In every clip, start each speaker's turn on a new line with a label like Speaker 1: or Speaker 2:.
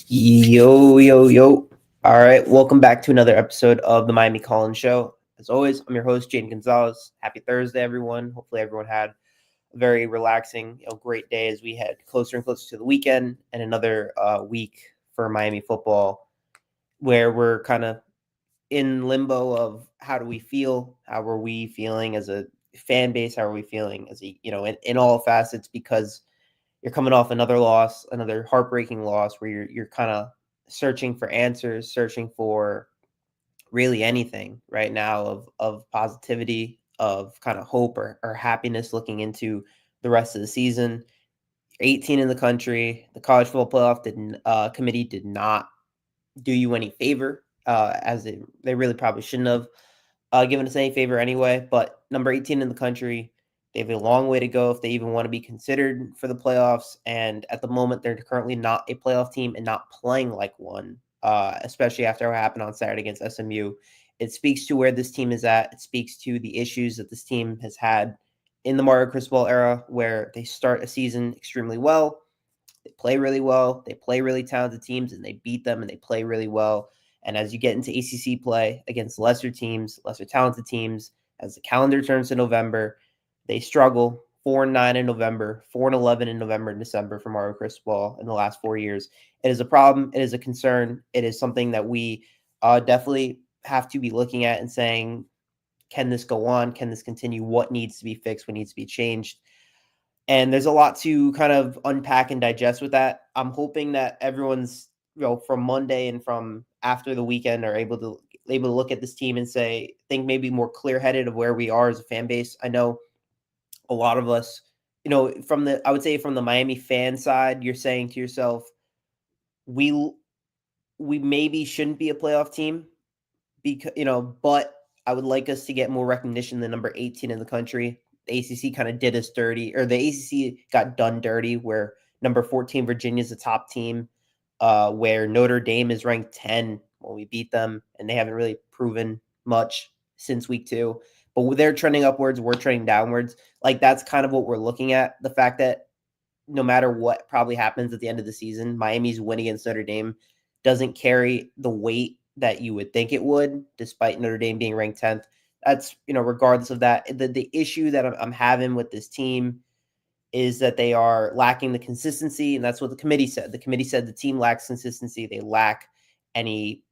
Speaker 1: Yo, yo, yo. All right. Welcome back to another episode of the Miami Collins Show. As always, I'm your host, Jaden Gonzalez. Happy Thursday, everyone. Hopefully, everyone had a very relaxing, great day as we head closer and closer to the weekend and another week for Miami football where we're kind of in limbo of how do we feel? How are we feeling as a fan base? How are we feeling as in all facets because you're coming off another loss, another heartbreaking loss where you're kind of searching for answers, searching for really anything right now of positivity, of kind of hope or happiness looking into the rest of the season. 18 in the country, the college football playoff committee did not do you any favor, as they really probably shouldn't have given us any favor anyway. But number 18 in the country, they have a long way to go if they even want to be considered for the playoffs. And at the moment, they're currently not a playoff team and not playing like one, especially after what happened on Saturday against SMU. It speaks to where this team is at. It speaks to the issues that this team has had in the Mario Cristobal era, where they start a season extremely well. They play really well. They play really talented teams and they beat them and they play really well. And as you get into ACC play against lesser teams, lesser talented teams, as the calendar turns to November, they struggle. 4-9 in November, 4-11 in November and December for Mario Cristobal in the last 4 years. It is a problem. It is a concern. It is something that we definitely have to be looking at and saying, can this go on? Can this continue? What needs to be fixed? What needs to be changed? And there's a lot to kind of unpack and digest with that. I'm hoping that everyone's, from Monday and from after the weekend are able to look at this team and think maybe more clear headed of where we are as a fan base. I know a lot of us, I would say from the Miami fan side, you're saying to yourself, we we maybe shouldn't be a playoff team because but I would like us to get more recognition than number 18 in the country. The ACC kind of did us dirty, or the ACC got done dirty, where number 14 Virginia is the top team, where Notre Dame is ranked 10 when we beat them, and they haven't really proven much since week 2. But they're trending upwards, we're trending downwards. Like that's kind of what we're looking at. The fact that no matter what probably happens at the end of the season, Miami's win against Notre Dame doesn't carry the weight that you would think it would, despite Notre Dame being ranked 10th. That's, regardless of that, the issue that I'm having with this team is that they are lacking the consistency. And that's what the committee said. The committee said the team lacks consistency. They lack any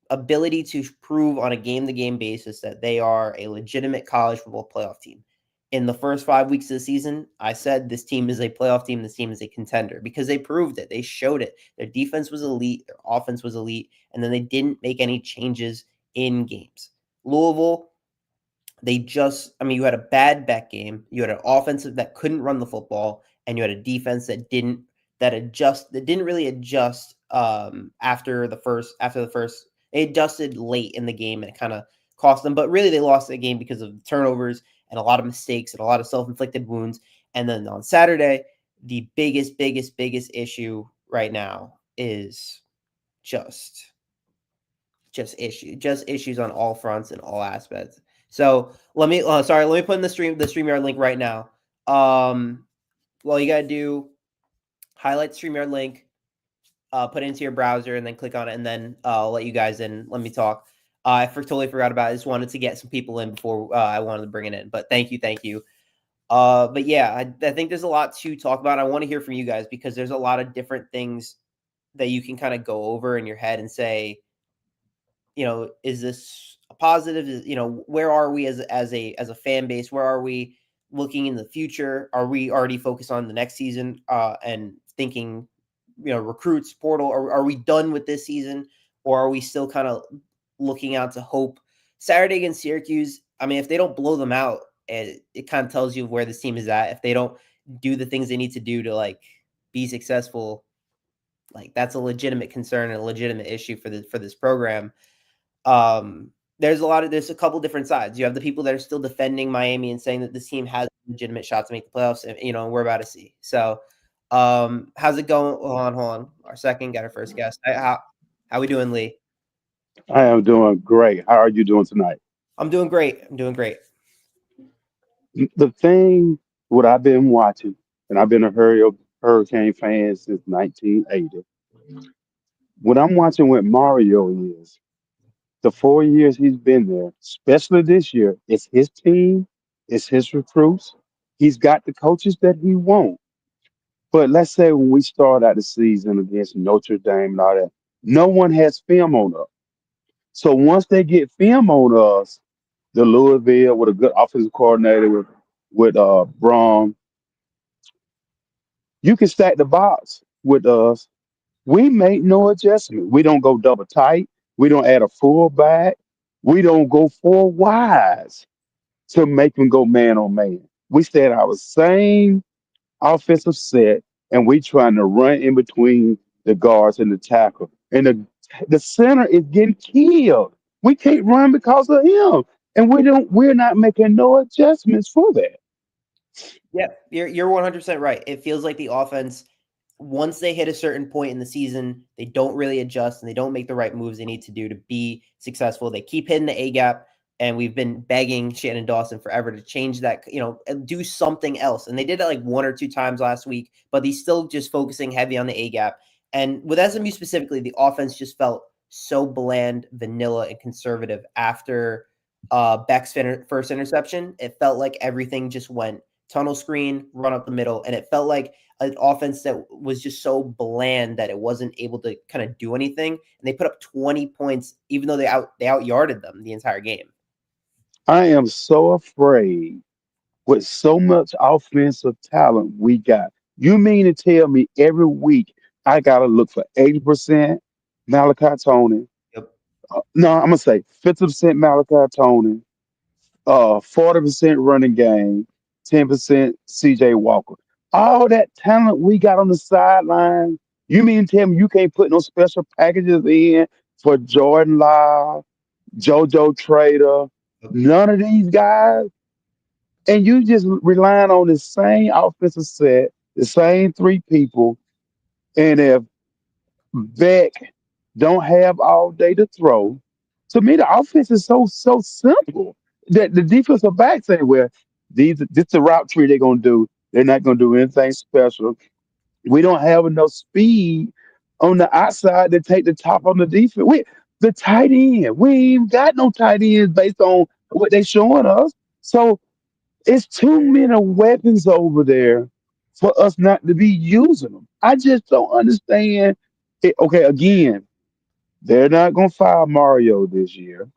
Speaker 1: ability to prove on a game-to-game basis that they are a legitimate college football playoff team. In the first 5 weeks of the season, I said this team is a playoff team. This team is a contender because they proved it. They showed it. Their defense was elite. Their offense was elite. And then they didn't make any changes in games. Louisville, you had a bad Beck game. You had an offensive that couldn't run the football, and you had a defense that didn't really adjust after the first. They adjusted late in the game, and it kind of cost them. But really, they lost the game because of turnovers and a lot of mistakes and a lot of self-inflicted wounds. And then on Saturday, the biggest issue right now is just issues on all fronts and all aspects. So let me put in the StreamYard link right now. Well, you gotta do highlight the StreamYard link, put it into your browser, and then click on it, and then I'll let you guys in. Let me talk. I totally forgot about it. I just wanted to get some people in before I wanted to bring it in. But thank you. But yeah, I think there's a lot to talk about. I want to hear from you guys because there's a lot of different things that you can kind of go over in your head and say, is this a positive? Where are we as a fan base? Where are we looking in the future? Are we already focused on the next season and thinking, recruits, portal? Are we done with this season, or are we still kind of looking out to hope? Saturday against Syracuse, I mean, if they don't blow them out, it kind of tells you where this team is at. If they don't do the things they need to do to like be successful, like that's a legitimate concern and a legitimate issue for this program. There's a couple different sides. You have the people that are still defending Miami and saying that this team has a legitimate shot to make the playoffs, and we're about to see. So, how's it going? Hold on. Our second, got our first guest. How we doing, Lee?
Speaker 2: I am doing great. How are you doing tonight?
Speaker 1: I'm doing great. I'm doing great.
Speaker 2: The thing, what I've been watching, and I've been a Hurricane fan since 1980. What I'm watching with Mario is the 4 years he's been there, especially this year, it's his team, it's his recruits. He's got the coaches that he wants. But let's say when we start out the season against Notre Dame and all that, no one has film on us. So once they get film on us, the Louisville with a good offensive coordinator with Braun, you can stack the box with us. We make no adjustment. We don't go double tight. We don't add a fullback. We don't go four wides to make them go man on man. We stay at our same offensive set, and we trying to run in between the guards and the tackle. And the center is getting killed. We can't run because of him, and we're not making no adjustments for that.
Speaker 1: Yeah, you're 100% right. It feels like the offense, once they hit a certain point in the season, they don't really adjust and they don't make the right moves they need to do to be successful. They keep hitting the A gap, and we've been begging Shannon Dawson forever to change that, and do something else. And they did it like one or two times last week, but he's still just focusing heavy on the A gap. And with SMU specifically, the offense just felt so bland, vanilla, and conservative after Beck's first interception. It felt like everything just went tunnel screen, run up the middle, and it felt like an offense that was just so bland that it wasn't able to kind of do anything. And they put up 20 points, even though they out yarded them the entire game.
Speaker 2: I am so afraid with so much offensive talent we got. You mean to tell me every week I got to look for 80% Malachi Tony?
Speaker 1: Yep.
Speaker 2: No, I'm gonna say 50% Malachi Tony, 40% running game, 10% CJ Walker. All that talent we got on the sideline. You mean to tell me you can't put no special packages in for Jordan Love, JoJo Trader,
Speaker 1: Yep.
Speaker 2: none of these guys? And you just relying on the same offensive set, the same three people. And if Beck don't have all day to throw, to me the offense is so simple that the defensive backs say, well, this is the route tree they're gonna do. They're not gonna do anything special. We don't have enough speed on the outside to take the top on the defense. The tight end, we ain't even got no tight ends based on what they showing us. So it's too many weapons over there for us not to be using them. I just don't understand it. Okay, again, they're not gonna fire Mario this year,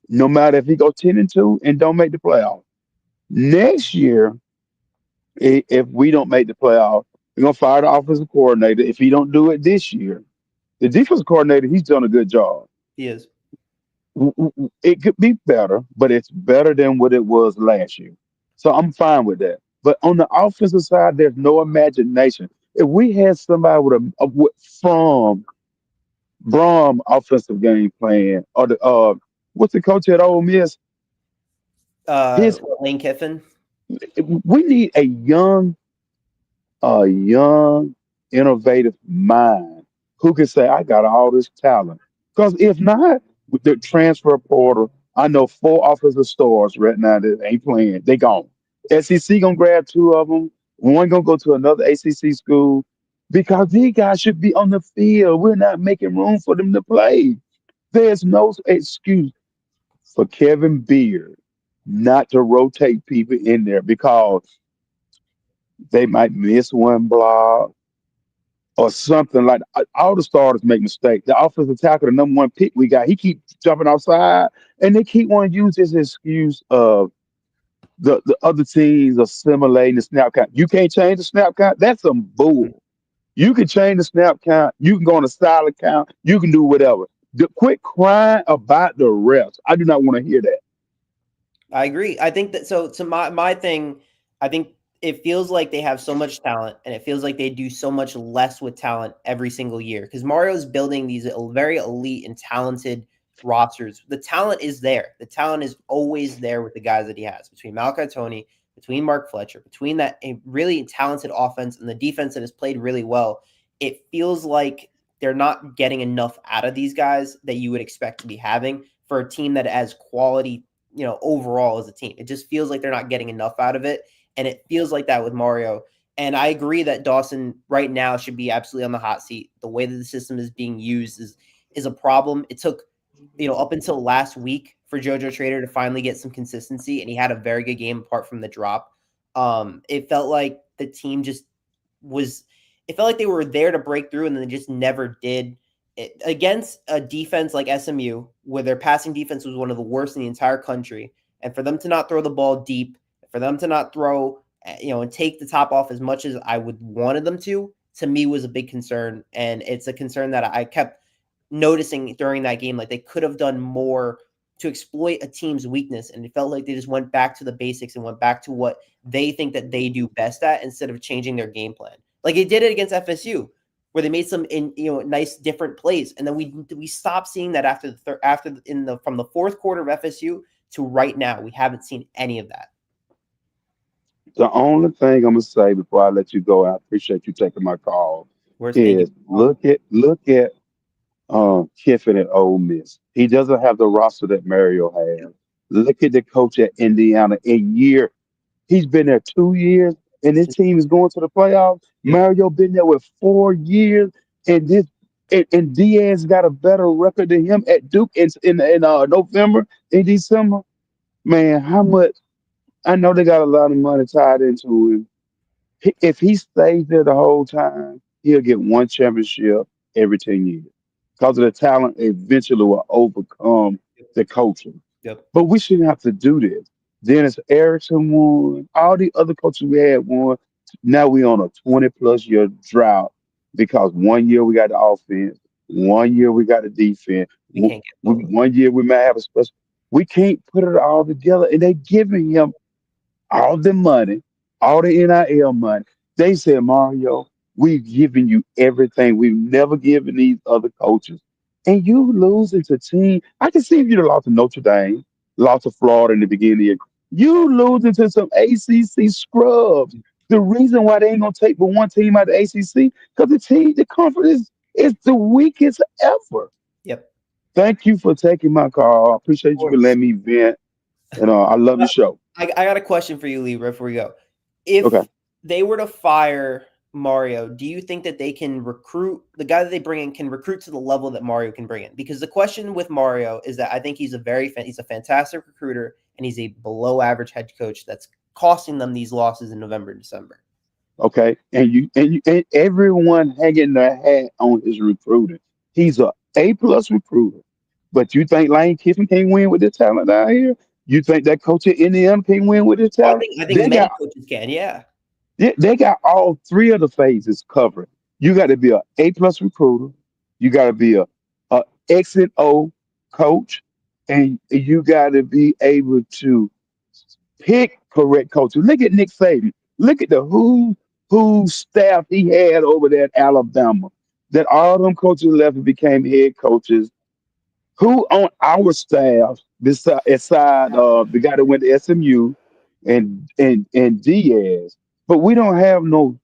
Speaker 2: no matter if he go 10-2 and don't make the playoff. Next year, if we don't make the playoff, they're gonna fire the offensive coordinator. If he don't do it this year, the defensive coordinator, he's done a good job.
Speaker 1: He is.
Speaker 2: It could be better, but it's better than what it was last year. So I'm fine with that. But on the offensive side, there's no imagination. If we had somebody from Brom offensive game plan, or the what's the coach at Ole Miss? His
Speaker 1: Lane Kiffin.
Speaker 2: We need a young, innovative mind who can say, I got all this talent. Because if not, with the transfer portal, I know four offensive stars right now that ain't playing. They gone. SEC gonna grab two of them. One gonna go to another ACC school because these guys should be on the field. We're not making room for them to play. There's no excuse for Kevin Beard not to rotate people in there because they might miss one block or something like that. All the starters make mistakes. The offensive tackle, the number one pick we got, he keep jumping outside, and they keep wanting to use this excuse of the other teams assimilating the snap count. You can't change the snap count. That's some bull. You can change the snap count. You can go on a silent count. You can do whatever. Quit crying about the refs. I do not want to hear that.
Speaker 1: I agree. I think that so to my thing, I think it feels like they have so much talent and it feels like they do so much less with talent every single year because Mario's building these very elite and talented rosters. The talent is there. The talent is always there with the guys that he has between Malachi Tony, between Mark Fletcher, between that a really talented offense and the defense that has played really well. It feels like they're not getting enough out of these guys that you would expect to be having for a team that has quality overall as a team. It just feels like they're not getting enough out of it. And it feels like that with Mario. And I agree that Dawson right now should be absolutely on the hot seat. The way that the system is being used is a problem. It took, up until last week for JoJo Trader to finally get some consistency, and he had a very good game apart from the drop. It felt like the team just was. It felt like they were there to break through, and then they just never did. Against a defense like SMU, where their passing defense was one of the worst in the entire country, and for them to not throw the ball deep, for them to not throw, and take the top off as much as I would wanted them to me was a big concern, and it's a concern that I kept noticing during that game. Like they could have done more to exploit a team's weakness, and it felt like they just went back to the basics and went back to what they think that they do best at instead of changing their game plan. Like they did it against FSU, where they made some nice different plays, and then we stopped seeing that from the fourth quarter of FSU to right now. We haven't seen any of that.
Speaker 2: The only thing I'm gonna say before I let you go, I appreciate you taking my call,
Speaker 1: Where's thinking?
Speaker 2: is look at Kiffin at Ole Miss. He doesn't have the roster that Mario has. Look at the coach at Indiana. He's been there 2 years, and this team is going to the playoffs. Mario been there with 4 years, and and Diaz got a better record than him at Duke in November and December. Man, how much? I know they got a lot of money tied into him. If he stays there the whole time, he'll get one championship every 10 years because of the talent. Eventually, will overcome the coaching.
Speaker 1: Yep.
Speaker 2: But we shouldn't have to do this. Dennis Erickson won. All the other coaches we had won. Now we on a 20+ year drought because 1 year we got the offense, 1 year we got the defense,
Speaker 1: We can't get both.
Speaker 2: 1 year we might have a special. We can't put it all together, and they giving him all the money, all the NIL money. They said, Mario, we've given you everything. We've never given these other coaches. And you losing to team. I can see if you'd have lost to Notre Dame, lost to Florida in the beginning of the year. You losing to some ACC scrubs. The reason why they ain't gonna take but one team out of the ACC, because the conference is the weakest ever.
Speaker 1: Yep.
Speaker 2: Thank you for taking my call. I appreciate you for letting me vent. And I love your show.
Speaker 1: I got a question for you, Lee, before we go. If
Speaker 2: Okay.
Speaker 1: they were to fire Mario, do you think that they can recruit the guy that they bring in can recruit to the level that Mario can bring in? Because the question with Mario is that I think he's a fantastic recruiter, and he's a below average head coach that's costing them these losses in November and December.
Speaker 2: Okay, and everyone hanging their hat on his recruiting. He's A+ recruiter. But you think Lane Kiffin can't win with this talent down here? You think that coach at Indiana can't win with this
Speaker 1: I
Speaker 2: talent?
Speaker 1: think
Speaker 2: They
Speaker 1: many
Speaker 2: got
Speaker 1: coaches can, yeah.
Speaker 2: they got all three of the phases covered. You got to be a A+ recruiter. You got to be a X and O coach, and you got to be able to pick correct coaches. Look at Nick Saban. Look at the who staff he had over there at Alabama. That all them coaches left and became head coaches. Who on our staff aside the guy that went to SMU and Diaz, but we don't have no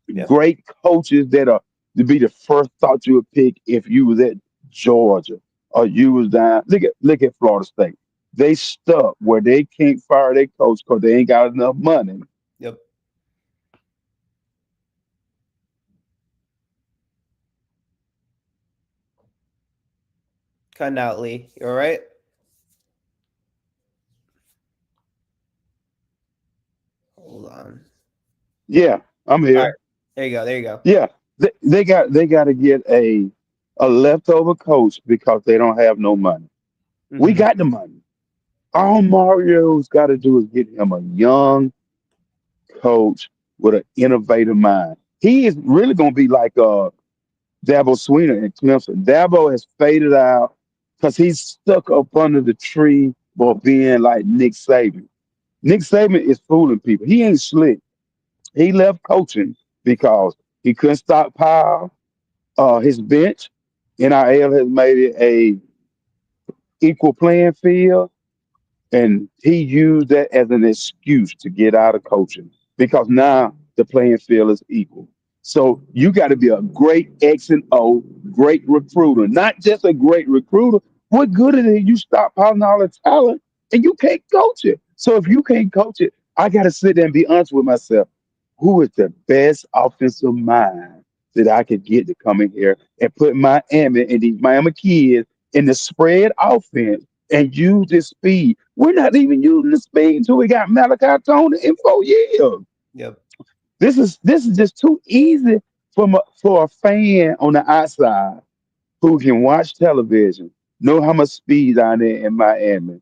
Speaker 1: Yep.
Speaker 2: great coaches that are to be the first thought you would pick if you was at Georgia or you was down. Look at Florida State. They stuck where they can't fire their coach because they ain't got enough money.
Speaker 1: Yep. Cutting out, Lee. You all right? Hold on.
Speaker 2: Yeah, I'm here.
Speaker 1: All right. There you go. There you go.
Speaker 2: Yeah, they got to get a leftover coach because they don't have no money. We
Speaker 1: Mhm.
Speaker 2: got the money. All Mario's got to do is get him a young coach with an innovative mind. He is really going to be like Dabo Swinney in Clemson. Dabo has faded out because he's stuck up under the tree for being like Nick Saban. Nick Saban is fooling people. He ain't slick. He left coaching because he couldn't stockpile his bench. NIL has made it a equal playing field, and he used that as an excuse to get out of coaching because now the playing field is equal. So you got to be a great X and O, great recruiter, not just a great recruiter. What good is it? You stop piling all the talent and you can't coach it. So if you can't coach it, I got to sit there and be honest with myself. who is the best offensive mind that I could get to come in here and put Miami and these Miami kids in the spread offense and use this speed. We're not even using the speed until we got Malachi Tony in 4 years.
Speaker 1: Yep.
Speaker 2: This is just too easy for a fan on the outside who can watch television, know how much speed down there in Miami,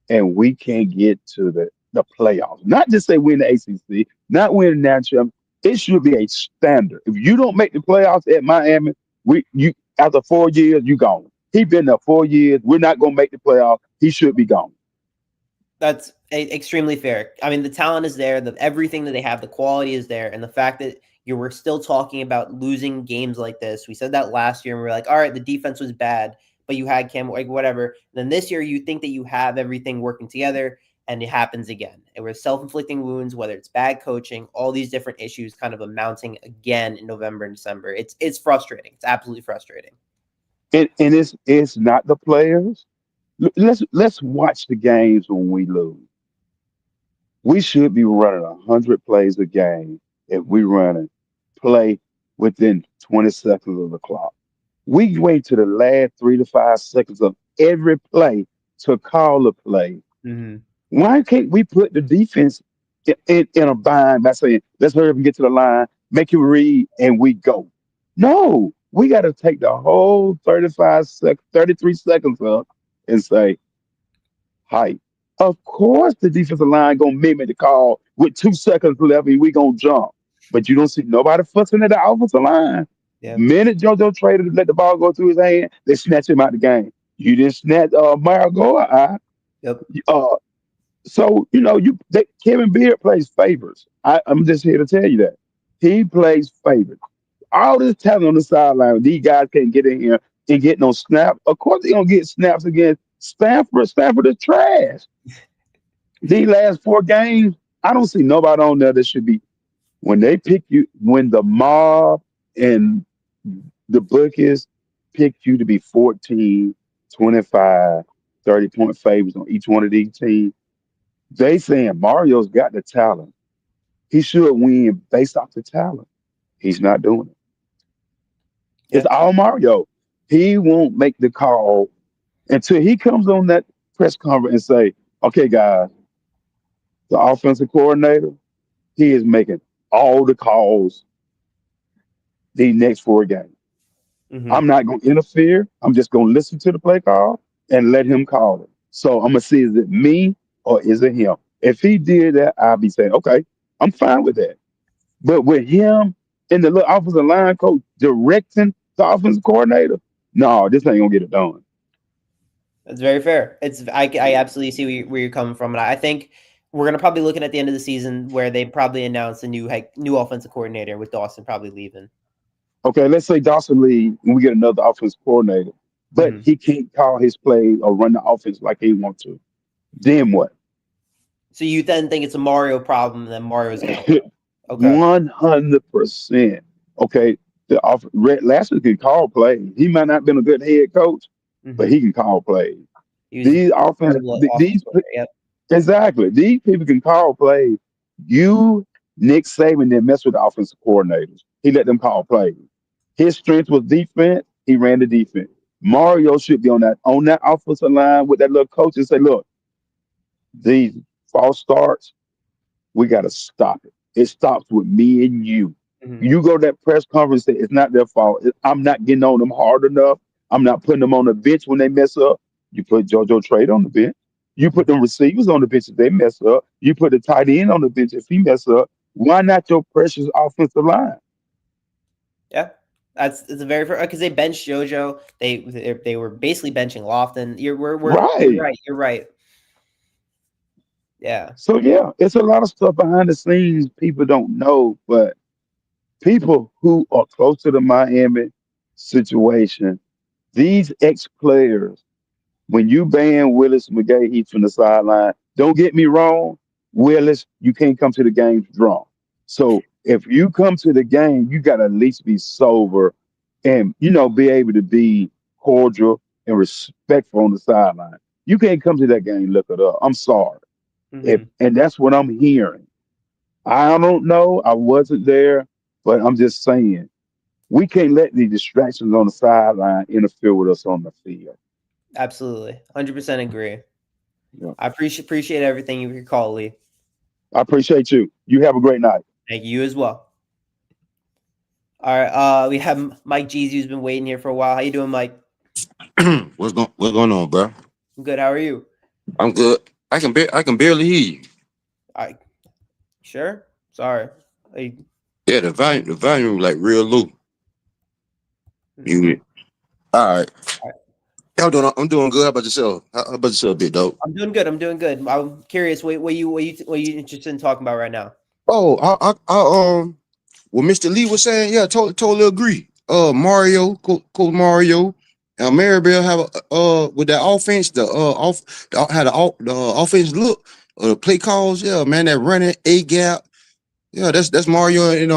Speaker 2: and we can't get to the playoffs. Not just say win the ACC, not win the national. It should be a standard. If you don't make the playoffs at Miami, we you after 4 years, you gone. He been there 4 years. We're not gonna make the playoffs. He should be gone.
Speaker 1: That's extremely fair. I mean, the talent is there, everything that they have, the quality is there, and the fact that you were still talking about losing games like this. We said that last year, and we were like, all right, the defense was bad, but you had Cam, like whatever. And then this year, you think that you have everything working together, and it happens again. It was self-inflicting wounds, whether it's bad coaching, all these different issues kind of amounting again in November and December. It's frustrating. It's absolutely frustrating.
Speaker 2: And it's not the players. Let's watch the games when we lose. We should be running 100 plays a game if we running play within 20 seconds of the clock. We wait to the last 3 to 5 seconds of every play to call a play.
Speaker 1: Mm-hmm.
Speaker 2: Why can't we put the defense in a bind by saying, let's hurry up and get to the line, make you read, and we go? No, we got to take the whole 33 seconds up and say, height. Of course, the defensive line gonna mimic the call with 2 seconds left, and we gonna jump. But you don't see nobody fussing at the offensive line.
Speaker 1: Yeah.
Speaker 2: Minute JoJo Trader let the ball go through his hand, they snatch him out the game. You didn't snatch Marigold.
Speaker 1: Yep.
Speaker 2: Uh, so Kevin Beard plays favorites. I'm just here to tell you that he plays favorites. All this talent on the sideline, these guys can't get in here and get no snap. Of course, they gonna get snaps against Stanford. Stanford is trash. These last 4 games, I don't see nobody on there that should be. When they pick you, when the mob and the bookies pick you to be 14, 25, 30-point favorites on each one of these teams, they saying Mario's got the talent. He should win based off the talent. He's not doing it. It's all Mario. He won't make the call until he comes on that press conference and say, okay, guys, the offensive coordinator, he is making all the calls these next 4 games.
Speaker 1: Mm-hmm.
Speaker 2: I'm not going to interfere. I'm just going to listen to the play call and let him call it. So I'm going to see, is it me or is it him? If he did that, I'll be saying, okay, I'm fine with that. But with him and the little offensive line coach directing the offensive coordinator, no, this ain't going to get it done.
Speaker 1: That's very fair. I absolutely see where you're coming from. And I think we're going to probably looking at the end of the season where they probably announce a new offensive coordinator with Dawson probably leaving.
Speaker 2: Okay, let's say Dawson leaves and we get another offensive coordinator, but he can't call his play or run the offense like he wants to. Then what?
Speaker 1: So you then think it's a Mario problem, and then Mario's going
Speaker 2: to okay. 100%. Okay, Red Lashley can call plays. He might not have been a good head coach, but he can call plays. These exactly. These people can call plays. Nick Saban didn't mess with the offensive coordinators. He let them call plays. His strength was defense. He ran the defense. Mario should be on that offensive line with that little coach and say, look, these false starts, we got to stop it. It stops with me and you. Mm-hmm. You go to that press conference and say, it's not their fault. I'm not getting on them hard enough. I'm not putting them on the bench when they mess up. You put JoJo Trade on the bench. You put them receivers on the bench if they mess up. You put the tight end on the bench if he mess up. Why not your precious offensive line?
Speaker 1: Yeah, it's a very because they benched JoJo. They were basically benching Lofton. You're right. You're right. Yeah.
Speaker 2: So yeah, it's a lot of stuff behind the scenes people don't know, but people who are close to the Miami situation, these ex-players, when you ban Willis McGahee from the sideline, don't get me wrong, Willis, you can't come to the games drunk. So if you come to the game, you got to at least be sober and, be able to be cordial and respectful on the sideline. You can't come to that game, look it up. I'm sorry. Mm-hmm. And that's what I'm hearing. I don't know. I wasn't there, but I'm just saying we can't let the distractions on the sideline interfere with us on the field.
Speaker 1: Absolutely, 100% agree.
Speaker 2: Yeah.
Speaker 1: I appreciate everything you call, Lee.
Speaker 2: I appreciate you. You have a great night.
Speaker 1: Thank you as well. All right, we have Mike Jeezy who's been waiting here for a while. How you doing, Mike?
Speaker 3: What's going on, bro?
Speaker 1: I'm good. How are you?
Speaker 3: I'm good. I can barely hear you.
Speaker 1: I sure. Sorry. Hey,
Speaker 3: Yeah, the volume like real low. You all right?
Speaker 1: All right.
Speaker 3: I'm doing good. How about yourself? How about yourself, big dog?
Speaker 1: I'm doing good. I'm doing good. I'm curious. What you interested in talking about right now?
Speaker 3: Oh, what Mr. Lee was saying, yeah, totally agree. Mario, Coach Mario, and Maribel have with that offense, how the offense look, the play calls, yeah, man, that running A gap, yeah, that's Mario and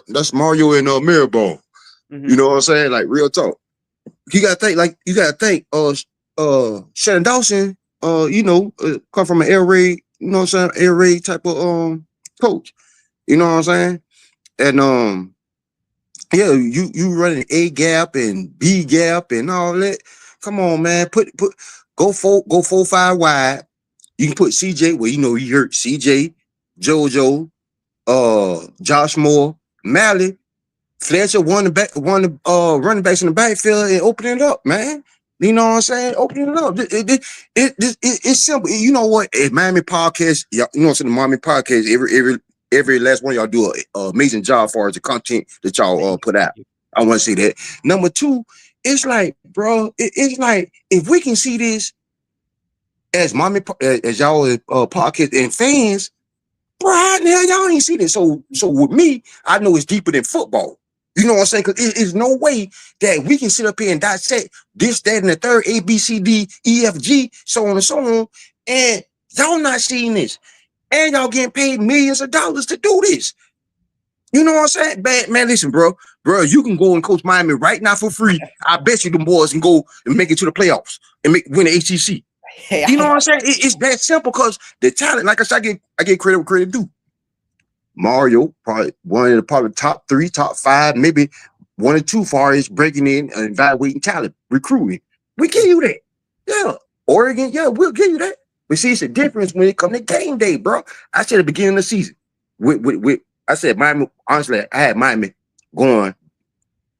Speaker 3: that's Mario and Maribel. You
Speaker 1: Mm-hmm.
Speaker 3: know what I'm saying? Like real talk. You gotta think, Shannon Dawson, come from an air raid, you know what I'm saying, air raid type of coach. You know what I'm saying? And yeah, you running A gap and B gap and all that. Come on, man. Go 4-5 wide. You can put CJ where you know he hurt CJ, JoJo, Josh Moore, Malley, Fletcher, running backs in the backfield and opening it up, man. You know what I'm saying? Opening it up. It's simple. You know what? At Miami Podcast, y'all, you know what I'm saying? The Miami Podcast, every last one of y'all do an amazing job as far as the content that y'all put out. I want to see that. Number two, it's like, bro, it's like if we can see this as as y'all podcast and fans, bro, how the hell y'all ain't see this? So with me, I know it's deeper than football. You know what I'm saying? Because it's no way that we can sit up here and dissect this, that, and the third, A, B, C, D, E, F, G, so on and so on, and y'all not seeing this. And y'all getting paid millions of dollars to do this. You know what I'm saying? Man, listen, bro, you can go and coach Miami right now for free. I bet you them boys can go and make it to the playoffs and win the ACC.
Speaker 1: Hey,
Speaker 3: You know what I'm saying? It's that simple because the talent, like I said, I get credit where credit due. Mario, probably one of the top 3, top 5, maybe 1 or 2 far as breaking in and evaluating talent, recruiting. We give you that. Yeah. Oregon, yeah, we'll give you that. But see, it's a difference when it comes to game day, bro. I said at the beginning of the season, I said Miami, honestly, I had Miami going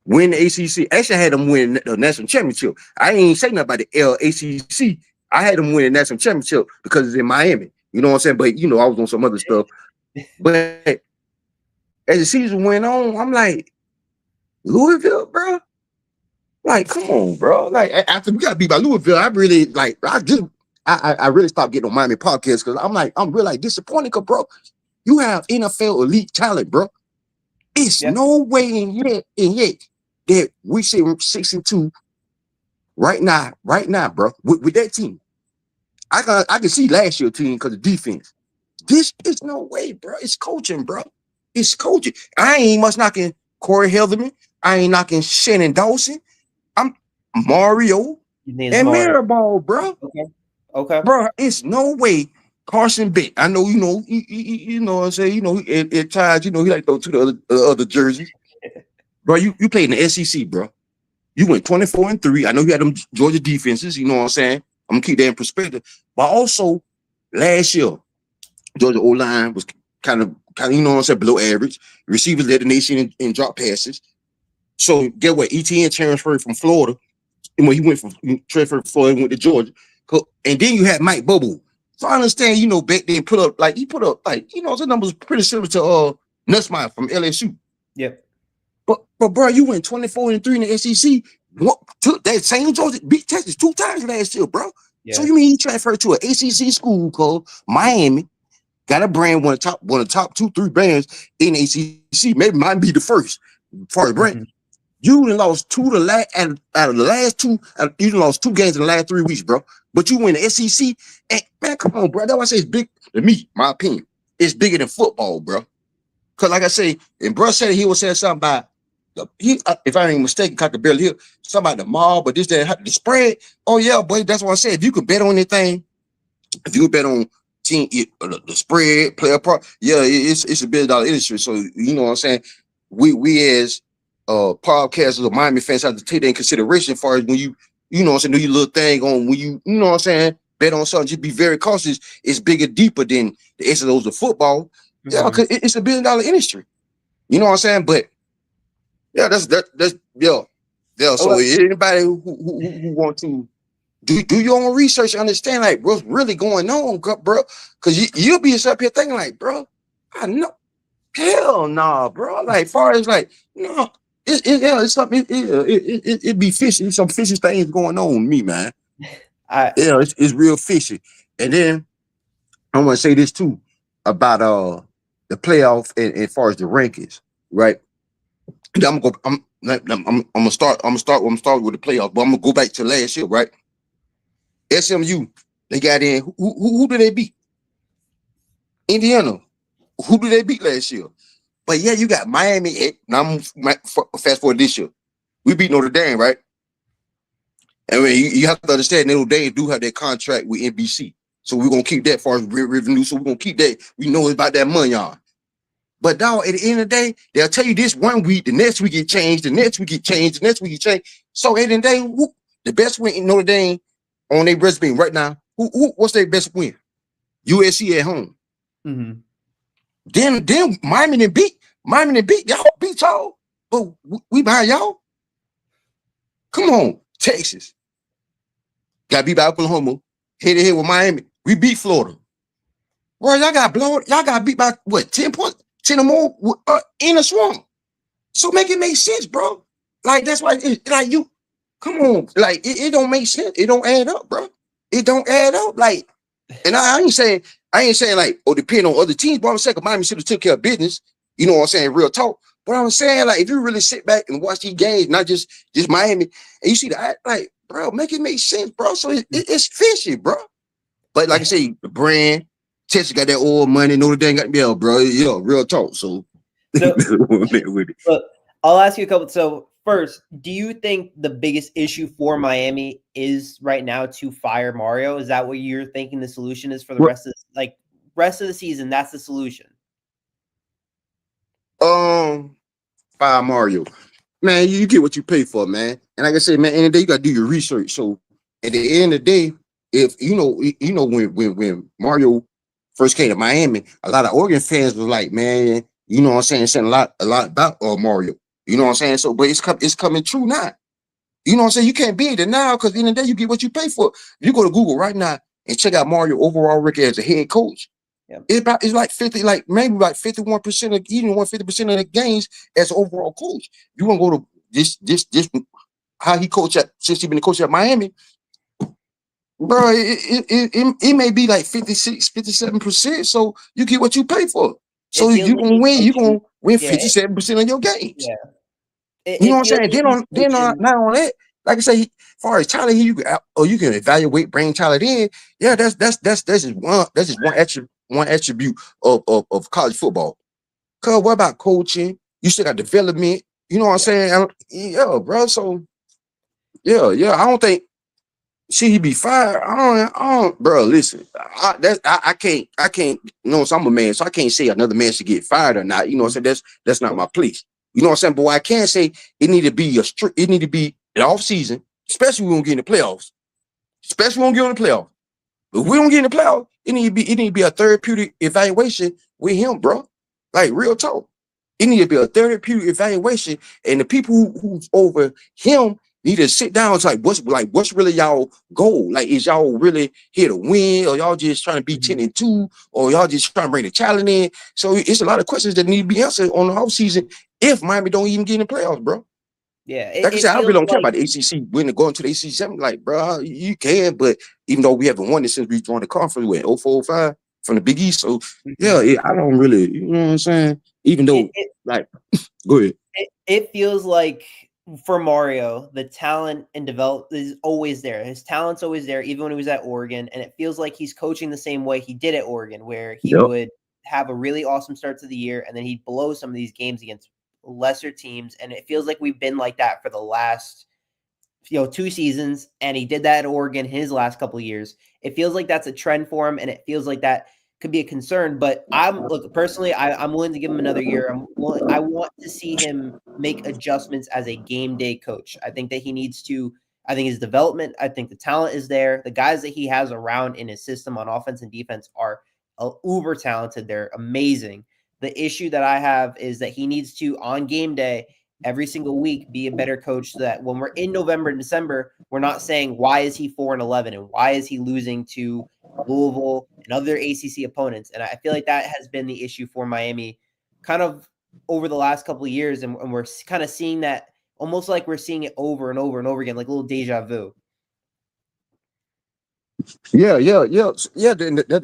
Speaker 3: win the ACC. Actually, I had them win the national championship. I ain't say nothing about the ACC. I had them win the national championship because it's in Miami. You know what I'm saying? But, I was on some other stuff. But as the season went on, I'm like, Louisville, bro? Like, come on, bro. Like, after we got beat by Louisville, I really, like, I really stopped getting on Miami podcast because I'm really like disappointed because, bro, you have NFL elite talent, bro. It's no way in yet that we say 6-2 right now, bro, with that team. I can see last year's team because of defense. This is no way, bro. It's coaching, bro. It's coaching. I ain't much knocking Corey Helderman. I ain't knocking Shannon Dawson. I'm Mario and Maribel, bro.
Speaker 1: Okay.
Speaker 3: Bro, it's no way Carson Beck. I know, you know what I'm saying. At times, he like to go to the other jerseys. Bro, you played in the SEC, bro. You went 24-3. I know you had them Georgia defenses. You know what I'm saying. I'm gonna keep that in perspective. But also, last year, Georgia O-line was kind of, you know what I'm saying, below average. Receivers led the nation in drop passes. So get what? ETN transferred from Florida. And when he transferred from Florida and went to Georgia. And then you had Mike Bobo. So I understand, back then he put up the numbers pretty similar to Nussmeier from LSU.
Speaker 1: Yep.
Speaker 3: But bro, you went 24-3 in the SEC. Took that same Georgia beat Texas 2 times last year, bro. Yeah. So you mean he transferred to an ACC school called Miami? Got a brand, one of the top 2-3 brands in ACC. Maybe might be the first for the brand. Mm-hmm. You done lost 2 out of the last 2. You done lost 2 games in the last 3 weeks, bro. But you win the SEC, and man, come on, bro. That's why I say it's big to me. My opinion, it's bigger than football, bro. Cause like I say, and bro said he was saying something about if I ain't mistaken, I could barely hear something about the mob, but the spread. Oh yeah, boy, that's what I said. If you could bet on anything, if you could bet on team, the spread, player part. Yeah, it's a $1 billion industry. So you know what I'm saying. We as podcasters or Miami fans have to take that in consideration as far as when you know what I'm saying, do your little thing on when you know what I'm saying, bet on something. Just be very cautious. It's bigger, deeper than the X's of football. Yeah, because it's a $1 billion industry. You know what I'm saying? But yeah, that's yeah. So anybody who want to do your own research, understand like what's really going on, bro. Because you'll be up here thinking like, bro, I know, hell nah, bro. Like far as like, no, it's something. It be fishy. Some fishy things going on with me, man. It's real fishy. And then I want to say this too about the playoff and as far as the rankings, right? I'm gonna start with the playoffs, but I'm gonna go back to last year, right? SMU, they got in. Who did they beat? Indiana. Who did they beat last year? But yeah, you got Miami. Now I'm fast forward this year. We beat Notre Dame, right? And you have to understand Notre Dame do have that contract with NBC, so we're gonna keep that far as revenue. So we're gonna keep that. We know it's about that money, y'all. But dog, at the end of the day, they'll tell you this one week, the next week it changed, the next week it changed, the next week it changed. So at the end of the day, the best win in Notre Dame on their resume right now, what's their best win? USC at home. Then Miami didn't beat y'all, beat y'all, but we behind y'all. Come on, Texas. Got beat by Oklahoma, head to head with Miami. We beat Florida. Bro, y'all got beat by what, 10 points? 10 or more in a swamp. So make it make sense, bro. Like that's why like you come on, like it don't make sense. It don't add up, bro. It don't add up. Like, and I ain't saying like, depend on other teams, but I'm saying Miami should have took care of business. You know what I'm saying? Real talk. But I'm saying, like, if you really sit back and watch these games, not just Miami, and you see that, like, bro, make it make sense, bro. So it's fishy, bro. But like I say, the brand, Texas got that oil money, Notre Dame got bro. Real talk. So
Speaker 1: look, I'll ask you a couple. So first, do you think the biggest issue for Miami is right now to fire Mario? Is that what you're thinking the solution is for the rest of the season? That's the solution.
Speaker 3: Fire Mario. Man, you get what you pay for, man. And like I said, man, end of the day, you gotta do your research. So at the end of the day, if you know when Mario first came to Miami, a lot of Oregon fans was like, man, you know what I'm saying a lot about Mario. You know what I'm saying? So, but it's coming true now. You know what I'm saying? You can't be there now because at the end of the day, you get what you pay for. You go to Google right now and check out Mario overall record as a head coach. It's like 50, like maybe like 51% of even 150% of the games as an overall coach. You want to go to this how he coached since he been the coach at Miami, bro. It may be like 56, 57%. So you get what you pay for. So you're gonna win. You're gonna win 57% of your games.
Speaker 1: Yeah.
Speaker 3: You know what I'm saying? Then on not on that, like I say, as far as talent here, you can evaluate, bring talent in. Yeah, that's just one attribute of college football. Cause what about coaching? You still got development. You know what I'm saying? Yeah, bro. So yeah. I don't think should he be fired. I don't, bro. Listen, I can't. You know, so I'm a man, so I can't say another man should get fired or not. You know what I'm saying? That's not my place. You know what I'm saying? But what I can say, it need to be an off season, especially when we don't get in the playoffs. Especially when we don't get in the playoffs. If we don't get in the playoffs, it need to be a therapeutic evaluation with him, bro. Like real talk. It need to be a therapeutic evaluation, and the people who's over him need to sit down. It's like what's really y'all goal? Like, is y'all really here to win, or y'all just trying to be 10-2, or y'all just trying to bring the talent in? So it's a lot of questions that need to be answered on the off season if Miami don't even get in the playoffs, bro.
Speaker 1: Yeah,
Speaker 3: like I said, I really don't care about the ACC winning, going to the ACC. I'm like, bro, you can, but even though we haven't won it since we joined the conference with 04-05 from the Big East, so yeah, I don't really, you know what I'm saying? Even though, go ahead.
Speaker 1: It feels like for Mario, the talent and develop is always there. His talent's always there, even when he was at Oregon, and it feels like he's coaching the same way he did at Oregon, where he would have a really awesome start to the year, and then he'd blow some of these games against lesser teams, and it feels like we've been like that for the last 2 seasons, and he did that at Oregon his last couple of years. It feels like that's a trend for him, and it feels like that could be a concern. But look, personally, I'm willing to give him another year. I want to see him make adjustments as a game day coach. I think that he needs to. I think his development, I think the talent is there. The guys that he has around in his system on offense and defense are uber talented. They're amazing. The issue that I have is that he needs to, on game day, every single week, be a better coach so that when we're in November and December, we're not saying, why is he 4-11 and why is he losing to Louisville and other ACC opponents? And I feel like that has been the issue for Miami kind of over the last couple of years. And we're kind of seeing that almost like we're seeing it over and over and over again, like a little deja vu.
Speaker 3: Yeah. That's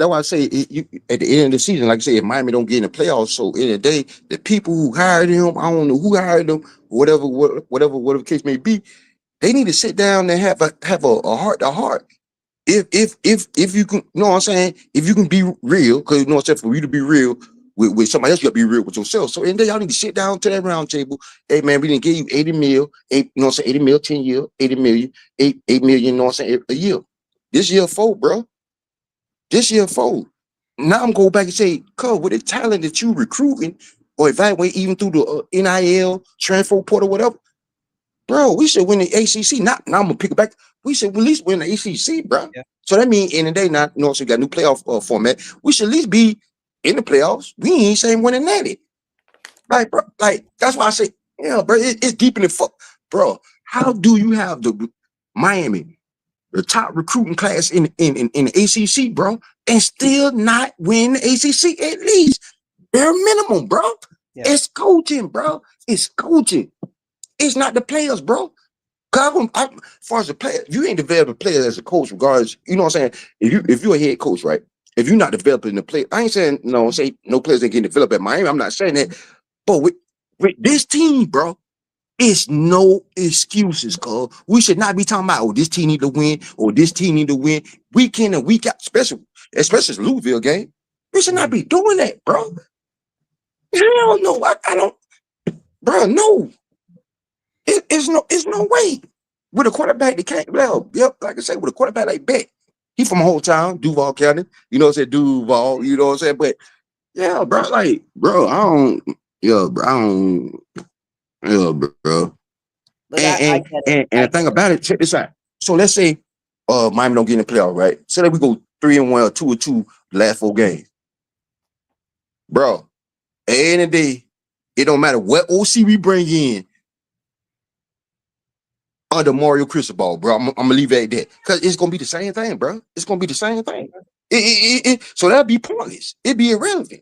Speaker 3: why I say at the end of the season, like I say, if Miami don't get in the playoffs, so in the day, the people who hired him, I don't know who hired him, whatever case may be, they need to sit down and have a heart to heart. If you can, you know what I'm saying? If you can be real, because you know what I'm saying, for you to be real with somebody else, you gotta be real with yourself. So in the day, y'all need to sit down to that round table. Hey man, we didn't give you 80 mil, you know what I'm saying, 80 mil, 10 year, 80 million, 8 million, you know what I'm saying, a year. This year 4, bro. This year 4. Now I'm going back and say, cuz with the talent that you recruiting or evaluate even through the NIL, transfer portal, whatever, bro, we should win the ACC. Now I'm gonna pick it back. We should at least win the ACC, bro.
Speaker 1: Yeah.
Speaker 3: So that means in the day, now you know, so we got a new playoff format. We should at least be in the playoffs. We ain't saying winning at it. Like, bro, like that's why I say, yeah, bro, it's deep in the fuck, bro. How do you have the Miami, the top recruiting class in the ACC, bro, and still not win the ACC at least bare minimum, bro?
Speaker 1: Yeah.
Speaker 3: It's coaching, bro. It's coaching. It's not the players, bro. Cause as far as the player, you ain't developing players as a coach, regardless. You know what I'm saying? If you're a head coach, right? If you're not developing the play, I ain't saying say no players ain't getting developed at Miami. I'm not saying that, but with this team, bro, it's no excuses, cuz we should not be talking about, oh, this team need to win or this team need to win week in and week out, especially the Louisville game. We should not be doing that, bro. Hell no, I don't, bro. No, it's no way. With a quarterback that can't, well, yep, like I said, with a quarterback like Beck, he from a whole town, Duval County. You know what I'm saying? Duval, you know what I'm saying? But yeah, bro, like, bro, yeah, bro.
Speaker 1: Look,
Speaker 3: And the thing about it, check this out. So let's say Miami don't get in the playoff, right? Say that we go 3-1 or 2-2 the last 4 games. Bro, at the end of the day, it don't matter what OC we bring in under Mario Cristobal, bro. I'm gonna leave it at that. Cause it's gonna be the same thing, bro. It's gonna be the same thing. So that'd be pointless. It'd be irrelevant.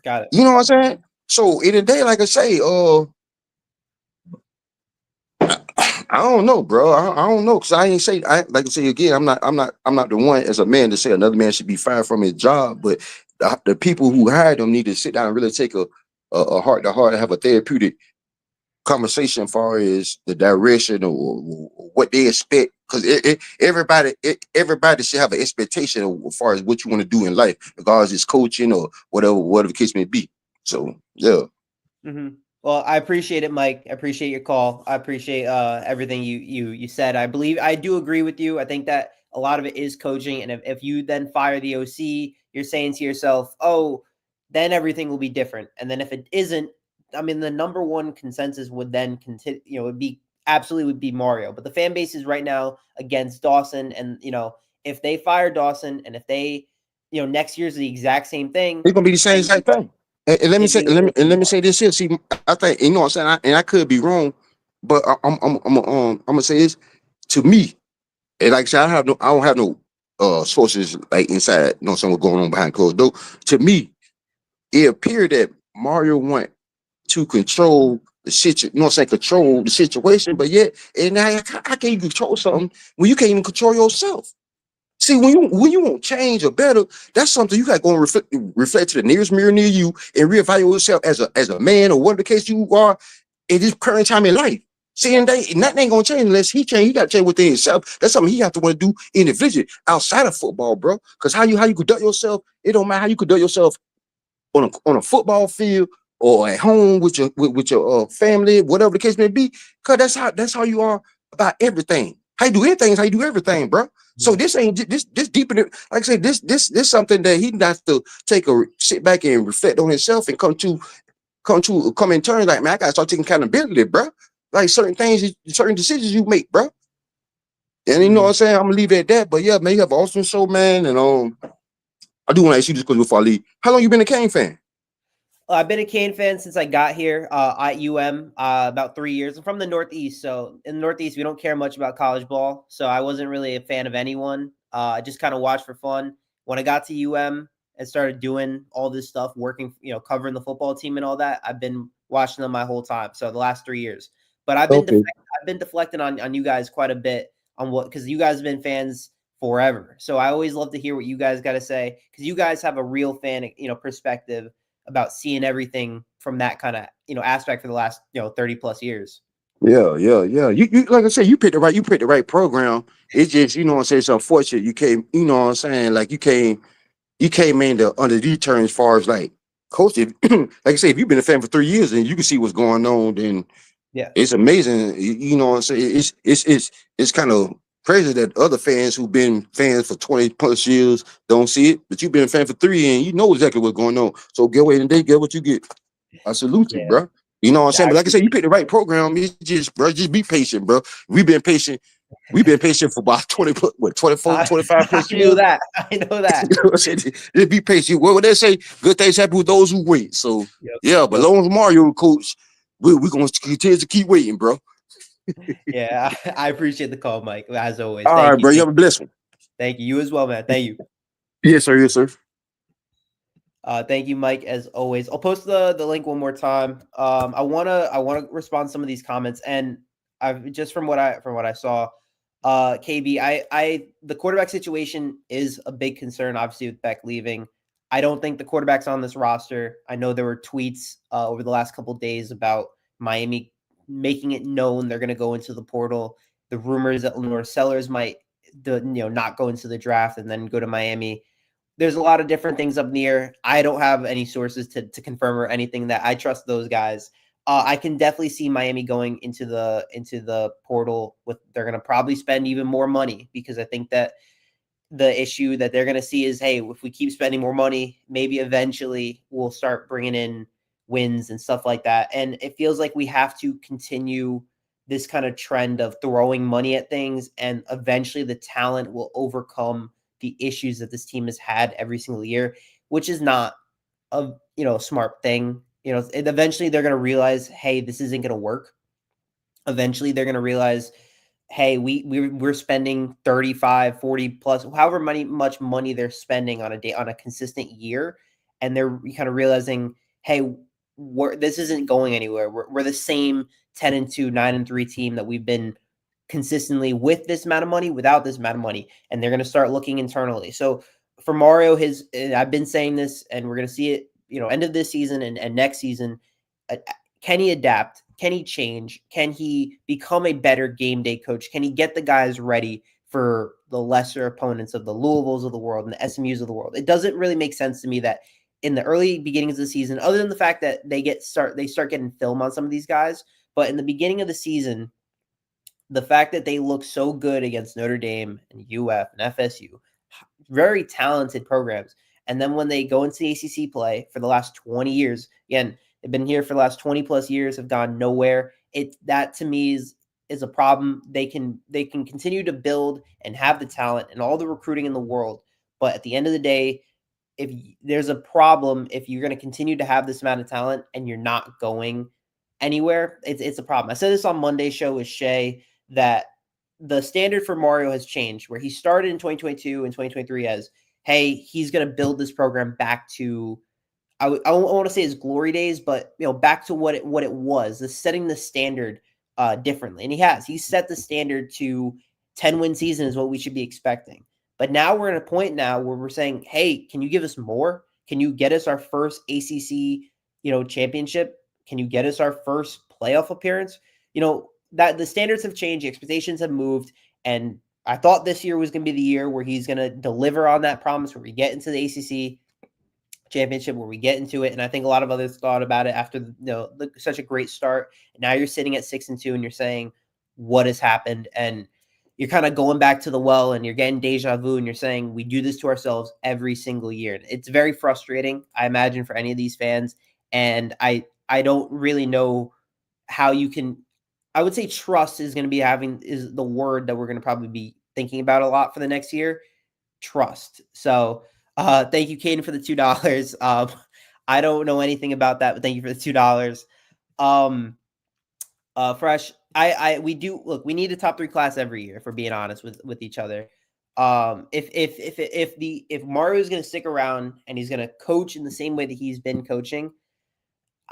Speaker 1: Got it.
Speaker 3: You know what I'm saying? So in the day, like I say, I don't know, bro. I don't know, cause I ain't say. Like I say again, I'm not the one as a man to say another man should be fired from his job. But the people who hired him need to sit down and really take a heart to heart and have a therapeutic conversation as far as the direction or what they expect. Cause everybody should have an expectation as far as what you want to do in life, regardless it's coaching or whatever the case may be. So yeah.
Speaker 1: Mm-hmm. Well, I appreciate it, Mike. I appreciate your call. I appreciate everything you said. I do agree with you. I think that a lot of it is coaching. And if you then fire the OC, you're saying to yourself, oh, then everything will be different. And then if it isn't, I mean, the number one consensus would then continue, would be Mario. But the fan base is right now against Dawson. And, if they fire Dawson and if they, next year's the exact same thing.
Speaker 3: It's going to be the same exact thing. And let me say this here. See, I think, you know what I'm saying? I could be wrong, but I'm gonna say this to me. And like I said, I don't have no sources like inside, something going on behind closed door. To me, it appeared that Mario went to control the situation, control the situation, but yet, and I can't even control something when you can't even control yourself. See, when you want change or better, that's something you got to go and reflect to the nearest mirror near you and reevaluate yourself as a man or whatever the case you are in this current time in life. See, and nothing ain't gonna change unless he change. He got to change within himself. That's something he have to want to do individually outside of football, bro. Because how you conduct yourself, it don't matter how you conduct yourself on a football field or at home with your family, whatever the case may be. Because that's how you are about everything. How you do anything is how you do everything, bro. So this ain't this deep in it. Like I said, this something that he has to sit back and reflect on himself and come in terms. Like, man, I gotta start taking accountability, bro. Like certain things, certain decisions you make, bro. And you know what I'm saying? I'm gonna leave it at that. But yeah, man, you have an awesome show, man. And I do want to ask you this question before I leave. How long you been a Kane fan?
Speaker 1: I've been a Kane fan since I got here at UM about 3 years. I'm from the Northeast, so in the Northeast we don't care much about college ball. So I wasn't really a fan of anyone. I just kind of watched for fun. When I got to UM and started doing all this stuff, working, covering the football team and all that, I've been watching them my whole time. So the last 3 years, but I've been deflecting on you guys quite a bit on because you guys have been fans forever. So I always love to hear what you guys got to say because you guys have a real fan, perspective about seeing everything from that kind of, aspect for the last, 30 plus years.
Speaker 3: Yeah. You like I said, you picked the right program. It's just, you know what I'm saying, it's unfortunate you came, you know what I'm saying, like you came in under these terms as far as like coaching. Like I said, if you've been a fan for 3 years and you can see what's going on, then
Speaker 1: yeah,
Speaker 3: it's amazing. You know what I'm saying? It's kind of crazy that other fans who've been fans for 20 plus years don't see it, but you've been a fan for 3 and you know exactly what's going on. So get away and they get what you get. I salute you, bro. You know what I'm saying? But like I said, you picked the right program. It's just, bro, just be patient, bro. We've been patient for about 24, 25 plus years.
Speaker 1: I know that.
Speaker 3: You know what I'm saying? Just be patient. What would they say? Good things happen with those who wait. So yeah, but long as Mario coach, we're gonna continue to keep waiting, bro.
Speaker 1: Yeah, I appreciate the call, Mike. As always.
Speaker 3: All right, bro. You have a blessed one.
Speaker 1: Thank you. You as well, man. Thank you.
Speaker 3: Yes, sir. Yes, sir.
Speaker 1: Thank you, Mike. As always, I'll post the link one more time. I wanna respond to some of these comments, and I've just from what I saw, KB, the quarterback situation is a big concern, obviously with Beck leaving. I don't think the quarterback's on this roster. I know there were tweets over the last couple of days about Miami making it known they're going to go into the portal. The rumors that Lenore Sellers might, not go into the draft and then go to Miami. There's a lot of different things up in the air. I don't have any sources to confirm or anything that. I trust those guys. I can definitely see Miami going into the portal with. They're going to probably spend even more money because I think that the issue that they're going to see is, hey, if we keep spending more money, maybe eventually we'll start bringing in wins and stuff like that. And it feels like we have to continue this kind of trend of throwing money at things, and eventually the talent will overcome the issues that this team has had every single year, which is not a smart thing. Eventually they're going to realize, hey, this isn't going to work. Eventually they're going to realize, hey, we're spending 35, 40 plus, however much money they're spending on a consistent year. And they're kind of realizing, hey, this isn't going anywhere. We're the same 10-2, 9-3 team that we've been consistently with this amount of money, without this amount of money. And they're going to start looking internally. So for Mario, I've been saying this, and we're going to see it, end of this season and next season. Can he adapt? Can he change? Can he become a better game day coach? Can he get the guys ready for the lesser opponents of the Louisvilles of the world and the SMUs of the world? It doesn't really make sense to me that in the early beginnings of the season, other than the fact that they start getting film on some of these guys, but in the beginning of the season, the fact that they look so good against Notre Dame and UF and FSU, very talented programs, and then when they go into the ACC play for the last 20 years, again, they've been here for the last 20 plus years, have gone nowhere. That to me is a problem. They can continue to build and have the talent and all the recruiting in the world, but at the end of the day, if there's a problem, if you're going to continue to have this amount of talent and you're not going anywhere, it's a problem. I said this on Monday's show with Shay, that the standard for Mario has changed, where he started in 2022 and 2023 as, hey, he's going to build this program back to, I want to say his glory days, but back to what it was, setting the standard differently. And he's set the standard to 10-win season is what we should be expecting. But now we're at a point now where we're saying, hey, can you give us more? Can you get us our first ACC, championship? Can you get us our first playoff appearance? That the standards have changed, the expectations have moved, and I thought this year was going to be the year where he's going to deliver on that promise, where we get into the ACC championship, where we get into it. And I think a lot of others thought about it after such a great start. And now you're sitting at 6-2, and you're saying, what has happened? And you're kind of going back to the well and you're getting deja vu and you're saying we do this to ourselves every single year. It's very frustrating, I imagine, for any of these fans. And I don't really know how you can. I would say trust is going to be is the word that we're going to probably be thinking about a lot for the next year. Trust. So thank you, Caden, for the $2. I don't know anything about that, but thank you for the $2. Fresh. We do look. We need a top 3 class every year, if we're being honest with each other. If Mario is going to stick around and he's going to coach in the same way that he's been coaching,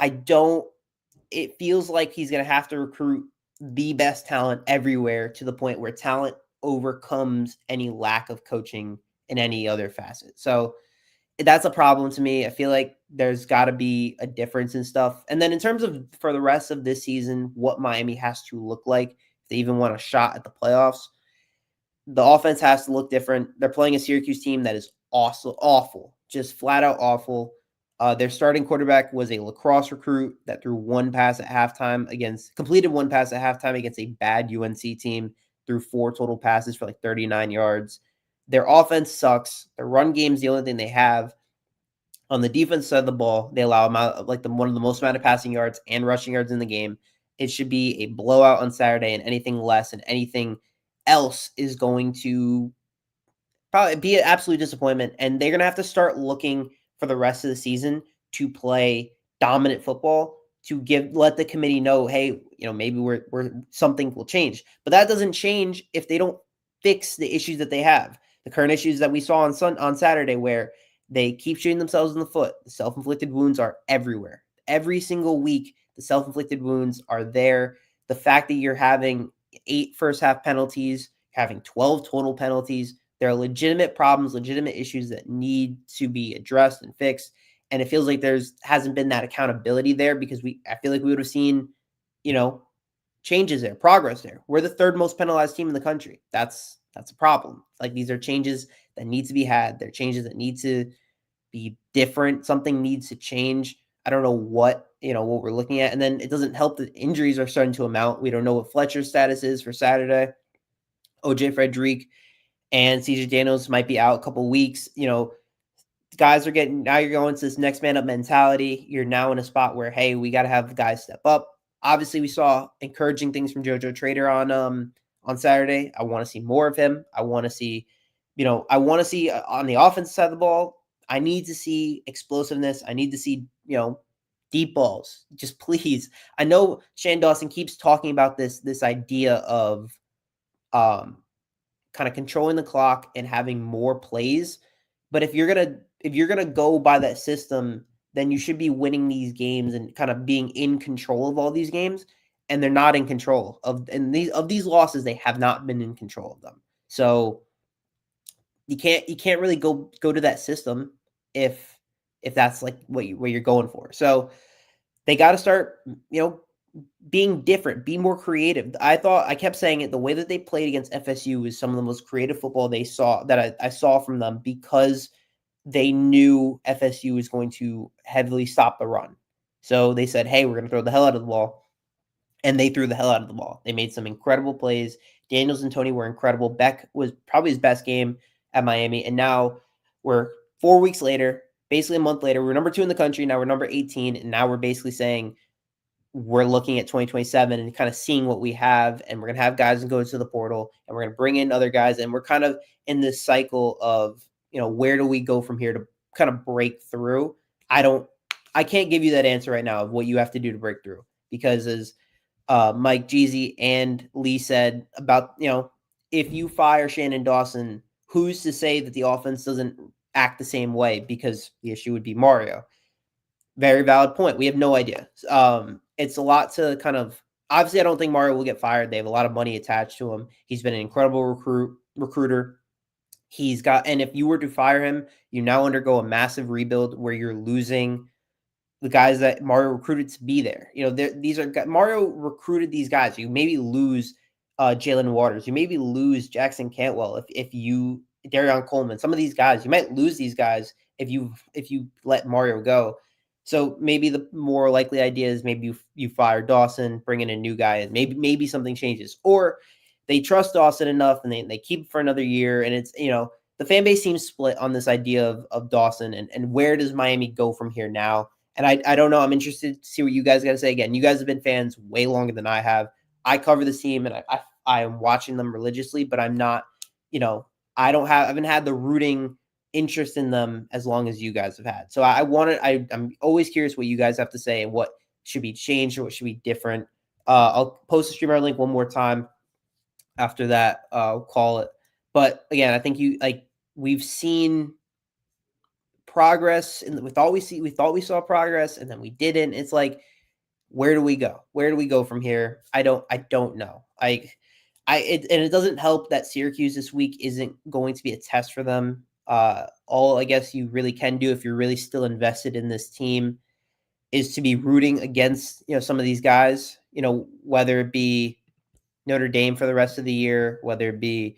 Speaker 1: it feels like he's going to have to recruit the best talent everywhere to the point where talent overcomes any lack of coaching in any other facet. So that's a problem to me. I feel like there's got to be a difference in stuff. And then in terms of for the rest of this season, what Miami has to look like if they even want a shot at the playoffs, the offense has to look different. They're playing a Syracuse team that is also awful, just flat out awful. Their starting quarterback was a lacrosse recruit that completed one pass at halftime against a bad UNC team, threw 4 total passes for like 39 yards. Their offense sucks. Their run game is the only thing they have. On the defense side of the ball, they allow one of the most amount of passing yards and rushing yards in the game. It should be a blowout on Saturday, and anything less and anything else is going to probably be an absolute disappointment. And they're going to have to start looking for the rest of the season to play dominant football to let the committee know, hey, maybe we're something will change. But that doesn't change if they don't fix the issues that they have. The current issues that we saw on Saturday, where they keep shooting themselves in the foot. The self-inflicted wounds are everywhere. Every single week, the self-inflicted wounds are there. The fact that you're having 8 first-half penalties, having 12 total penalties, there are legitimate problems, legitimate issues that need to be addressed and fixed. And it feels like hasn't been that accountability there, because I feel like we would have seen, changes there, progress there. We're the 3rd most penalized team in the country. That's a problem. Like, these are changes that need to be had. They're changes that need to be different. Something needs to change. I don't know what we're looking at. And then it doesn't help that injuries are starting to amount. We don't know what Fletcher's status is for Saturday. OJ Frederick and CJ Daniels might be out a couple weeks. Guys are now you're going to this next man up mentality. You're now in a spot where, hey, we got to have guys step up. Obviously, we saw encouraging things from JoJo Trader on Saturday. I want to see more of him. I want to see, on the offensive side of the ball, I need to see explosiveness. I need to see, deep balls. Just please. I know Shane Dawson keeps talking about this idea of kind of controlling the clock and having more plays. But if you're gonna go by that system, then you should be winning these games and kind of being in control of all these games. And they're not in control of these losses. They have not been in control of them. So you can't really go to that system if that's like what you're going for. So they got to start, being different, be more creative. I kept saying it, the way that they played against FSU is some of the most creative football I saw from them, because they knew FSU was going to heavily stop the run. So they said, hey, we're going to throw the hell out of the ball. And they threw the hell out of the ball. They made some incredible plays. Daniels and Tony were incredible. Beck was probably his best game at Miami. And now we're 4 weeks later, basically a month later. We're number 2 in the country. Now we're number 18. And now we're basically saying we're looking at 2027 and kind of seeing what we have. And we're going to have guys go to the portal. And we're going to bring in other guys. And we're kind of in this cycle of, where do we go from here to kind of break through? I can't give you that answer right now of what you have to do to break through. Because as Mike Jeezy and Lee said about, if you fire Shannon Dawson, who's to say that the offense doesn't act the same way? Because the issue would be Mario. Very valid point. We have no idea. It's a lot to kind of, obviously, I don't think Mario will get fired. They have a lot of money attached to him. He's been an incredible recruiter. And if you were to fire him, you now undergo a massive rebuild where you're losing the guys that Mario recruited to be there. Mario recruited these guys. You maybe lose Jalen Waters. You maybe lose Jackson Cantwell Darion Coleman. Some of these guys, you might lose these guys if you let Mario go. So maybe the more likely idea is maybe you fire Dawson, bring in a new guy, and maybe something changes. Or they trust Dawson enough and they keep him for another year. And it's, the fan base seems split on this idea of Dawson and where does Miami go from here now? And I don't know. I'm interested to see what you guys got to say. Again, you guys have been fans way longer than I have. I cover this team and I am watching them religiously, but I'm not, I haven't had the rooting interest in them as long as you guys have had. So I'm always curious what you guys have to say and what should be changed or what should be different. I'll post the streamer link one more time. After that, I'll call it. But again, I think we've seen progress, and we thought we saw progress, and then we didn't. It's like, where do we go? Where do we go from here? I don't know. And it doesn't help that Syracuse this week isn't going to be a test for them. All I guess you really can do if you're really still invested in this team is to be rooting against, some of these guys, whether it be Notre Dame for the rest of the year, whether it be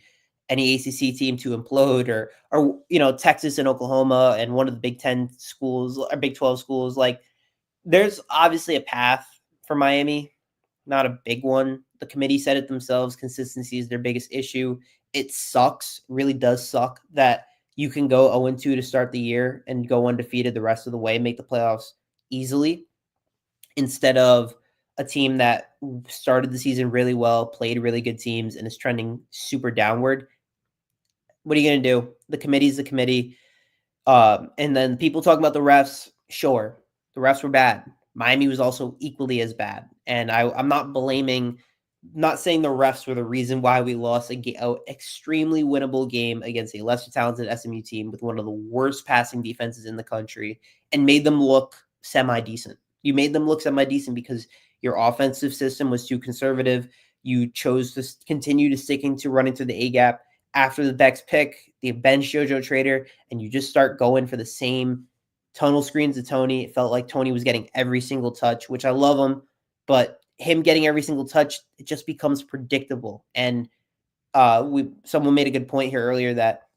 Speaker 1: any ACC team to implode or Texas and Oklahoma and one of the Big 10 schools or Big 12 schools. Like, there's obviously a path for Miami, not a big one. The committee said it themselves. Consistency is their biggest issue. It sucks, really does suck that you can go 0-2 to start the year and go undefeated the rest of the way, make the playoffs easily, instead of a team that started the season really well, played really good teams, and is trending super downward. What are you going to do? The committee's the committee. And then people talk about the refs. Sure, the refs were bad. Miami was also equally as bad. And I'm not saying the refs were the reason why we lost an extremely winnable game against a lesser talented SMU team with one of the worst passing defenses in the country and made them look semi-decent. You made them look semi-decent because your offensive system was too conservative. You chose to continue to sticking to running through the A-gap. After the Beck's pick, the bench JoJo Trader, and you just start going for the same tunnel screens to Tony. It felt like Tony was getting every single touch, which I love him, but him getting every single touch, it just becomes predictable. And someone made a good point here earlier that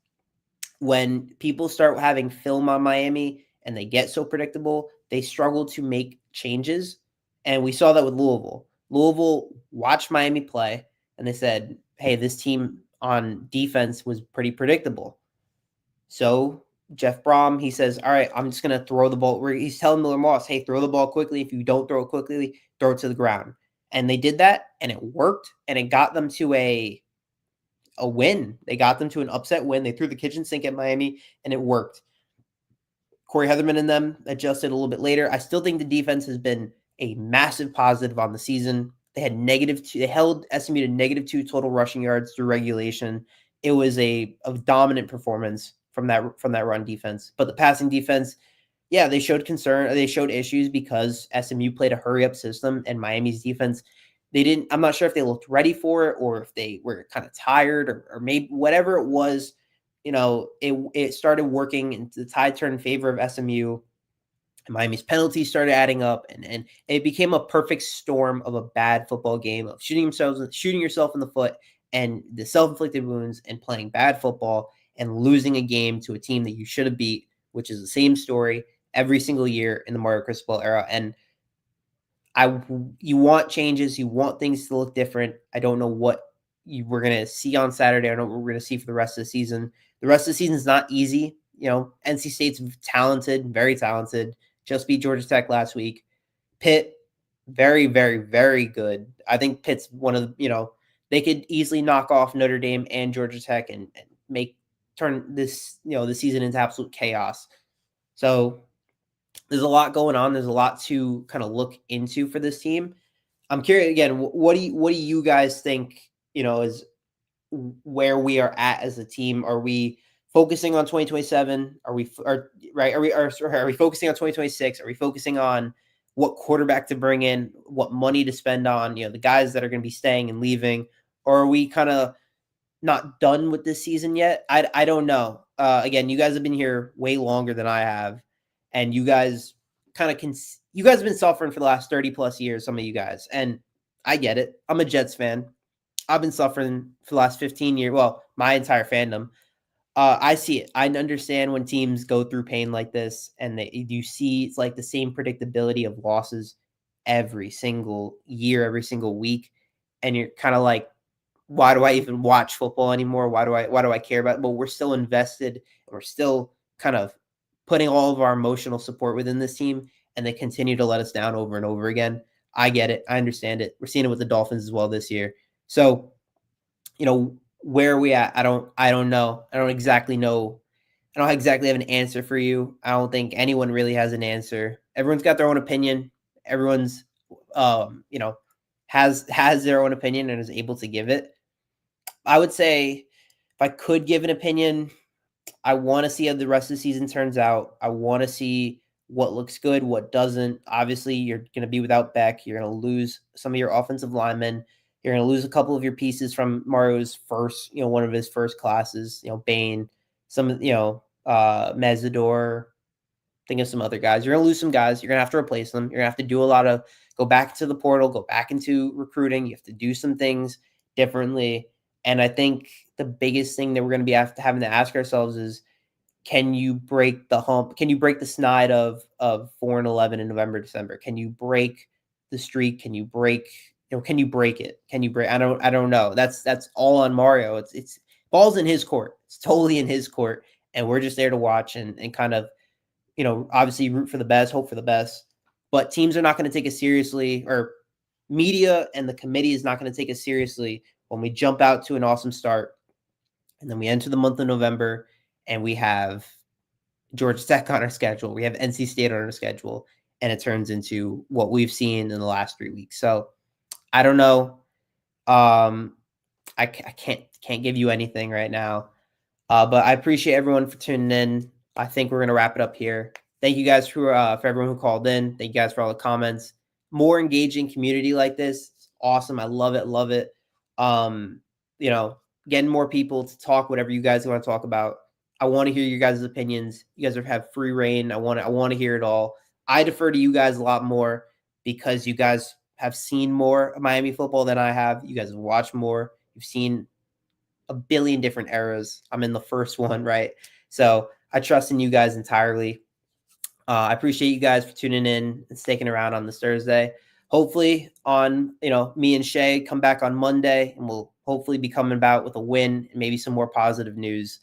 Speaker 1: when people start having film on Miami and they get so predictable, they struggle to make changes. And we saw that with Louisville. Louisville watched Miami play, and they said, hey, this team on defense was pretty predictable. So Jeff Brom, he says, all right, I'm just going to throw the ball. He's telling Miller Moss, hey, throw the ball quickly. If you don't throw it quickly, throw it to the ground. And they did that, and it worked, and it got them to a win. They got them to an upset win. They threw the kitchen sink at Miami, and it worked. Corey Heatherman and them adjusted a little bit later. I still think the defense has been a massive positive on the season. They had -2. They held SMU to -2 total rushing yards through regulation. It was a dominant performance from that run defense. But the passing defense, yeah, they showed concern. They showed issues because SMU played a hurry up system, and Miami's defense, they didn't. I'm not sure if they looked ready for it or if they were kind of tired or maybe whatever it was. It started working, and the tide turned in favor of SMU. Miami's penalties started adding up, and it became a perfect storm of a bad football game of shooting yourself in the foot and the self-inflicted wounds and playing bad football and losing a game to a team that you should have beat, which is the same story every single year in the Mario Cristobal era. And you want changes, you want things to look different. I don't know what we're going to see on Saturday. I don't know what we're going to see for the rest of the season. The rest of the season is not easy. NC State's talented, very talented. Just beat Georgia Tech last week. Pitt, very, very, very good. I think Pitt's one of the, they could easily knock off Notre Dame and Georgia Tech and turn this, the season into absolute chaos. So there's a lot going on. There's a lot to kind of look into for this team. I'm curious again, what do you guys think, is where we are at as a team? Are we focusing on 2027? Are we focusing on 2026? Are we focusing on what quarterback to bring in, what money to spend on, the guys that are going to be staying and leaving? Or are we kind of not done with this season yet? I don't know. Again, you guys have been here way longer than I have, and you guys you guys have been suffering for the last 30 plus years, some of you guys, and I get it. I'm a Jets fan. I've been suffering for the last 15 years. Well, my entire fandom. I see it. I understand when teams go through pain like this, and you see it's like the same predictability of losses every single year, every single week, and you're kind of like, why do I even watch football anymore? Why do I care about it? But we're still invested and we're still kind of putting all of our emotional support within this team, and they continue to let us down over and over again. I get it. I understand it. We're seeing it with the Dolphins as well this year. So, where are we at? I don't know. I don't exactly know. I don't exactly have an answer for you. I don't think anyone really has an answer. Everyone's got their own opinion. Everyone's has their own opinion and is able to give it. I would say if I could give an opinion, I want to see how the rest of the season turns out. I want to see what looks good, what doesn't. Obviously, you're going to be without Beck. You're going to lose some of your offensive linemen. You're going to lose a couple of your pieces from Mario's first, one of his first classes, Bain, some, Mesidor, think of some other guys. You're going to lose some guys. You're going to have to replace them. You're going to have to do a lot of go back to the portal, go back into recruiting. You have to do some things differently. And I think the biggest thing that we're going to be having to ask ourselves is, can you break the hump? Can you break the snide of 4-11 in November, December? Can you break the streak? Can you break, can you break it? Can you break? I don't know. That's all on Mario. It's ball's in his court. It's totally in his court. And we're just there to watch and kind of, obviously root for the best, hope for the best. But teams are not going to take us seriously, or media and the committee is not going to take us seriously when we jump out to an awesome start. And then we enter the month of November and we have Georgia Tech on our schedule. We have NC State on our schedule, and it turns into what we've seen in the last 3 weeks. So I don't know. I can't give you anything right now, but I appreciate everyone for tuning in. I think we're going to wrap it up here. Thank you guys for everyone who called in. Thank you guys for all the comments. More engaging community like this. It's awesome. I love it. Love it. Getting more people to talk whatever you guys want to talk about. I want to hear your guys' opinions. You guys have free reign. I want to hear it all. I defer to you guys a lot more because you guys have seen more of Miami football than I have. You guys have watched more. You've seen a billion different eras. I'm in the first one, right? So I trust in you guys entirely. I appreciate you guys for tuning in and sticking around on this Thursday. Hopefully on, me and Shay come back on Monday, and we'll hopefully be coming about with a win and maybe some more positive news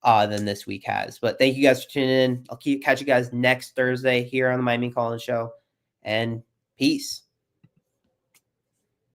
Speaker 1: than this week has. But thank you guys for tuning in. I'll catch you guys next Thursday here on the Miami Collins Show, and peace.